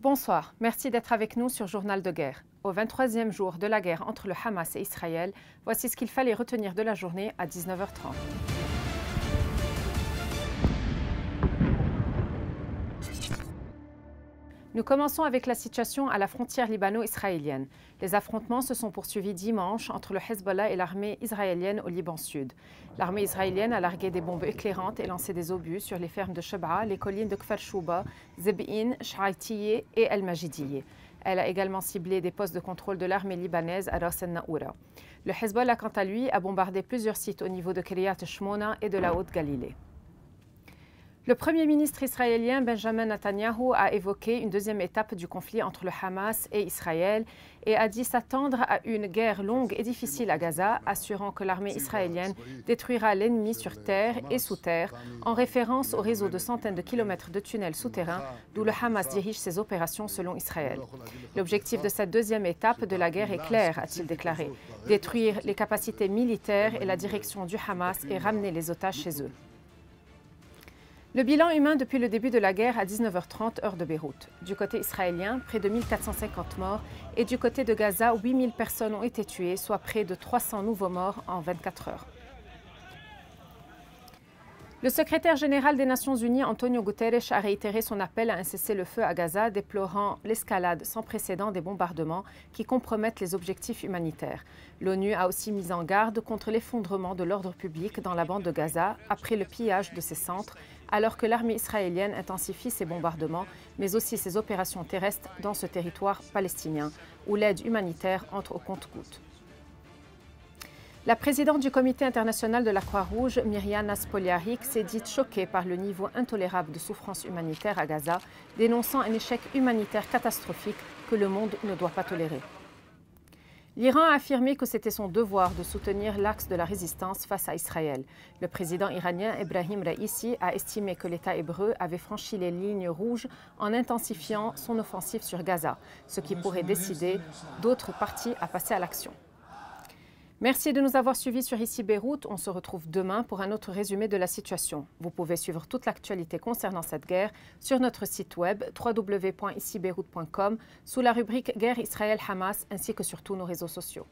Bonsoir, merci d'être avec nous sur Journal de guerre. Au 23e jour de la guerre entre le Hamas et Israël, voici ce qu'il fallait retenir de la journée à 19h30. Nous commençons avec la situation à la frontière libano-israélienne. Les affrontements se sont poursuivis dimanche entre le Hezbollah et l'armée israélienne au Liban Sud. L'armée israélienne a largué des bombes éclairantes et lancé des obus sur les fermes de Shebaa, les collines de Kfar Shouba, Zeb'in, Sha'aitiye et El Majidiye. Elle a également ciblé des postes de contrôle de l'armée libanaise à Ras el-Naoura. Le Hezbollah, quant à lui, a bombardé plusieurs sites au niveau de Kiryat Shmona et de la Haute-Galilée. Le Premier ministre israélien Benjamin Netanyahu a évoqué une deuxième étape du conflit entre le Hamas et Israël et a dit s'attendre à une guerre longue et difficile à Gaza, assurant que l'armée israélienne détruira l'ennemi sur terre et sous terre, en référence au réseau de centaines de kilomètres de tunnels souterrains d'où le Hamas dirige ses opérations selon Israël. L'objectif de cette deuxième étape de la guerre est clair, a-t-il déclaré, détruire les capacités militaires et la direction du Hamas et ramener les otages chez eux. Le bilan humain depuis le début de la guerre à 19h30 heure de Beyrouth. Du côté israélien, près de 1450 morts et du côté de Gaza, 8000 personnes ont été tuées, soit près de 300 nouveaux morts en 24 heures. Le secrétaire général des Nations Unies, Antonio Guterres, a réitéré son appel à un cessez-le-feu à Gaza, déplorant l'escalade sans précédent des bombardements qui compromettent les objectifs humanitaires. L'ONU a aussi mis en garde contre l'effondrement de l'ordre public dans la bande de Gaza après le pillage de ses centres, alors que l'armée israélienne intensifie ses bombardements, mais aussi ses opérations terrestres dans ce territoire palestinien, où l'aide humanitaire entre au compte-gouttes. La présidente du Comité international de la Croix-Rouge, Mirjana Spoliaric, s'est dite choquée par le niveau intolérable de souffrance humanitaire à Gaza, dénonçant un échec humanitaire catastrophique que le monde ne doit pas tolérer. L'Iran a affirmé que c'était son devoir de soutenir l'axe de la résistance face à Israël. Le président iranien Ebrahim Raïssi a estimé que l'État hébreu avait franchi les lignes rouges en intensifiant son offensive sur Gaza, ce qui pourrait décider d'autres parties à passer à l'action. Merci de nous avoir suivis sur Ici Beyrouth. On se retrouve demain pour un autre résumé de la situation. Vous pouvez suivre toute l'actualité concernant cette guerre sur notre site web www.icibeyrouth.com sous la rubrique Guerre Israël-Hamas ainsi que sur tous nos réseaux sociaux.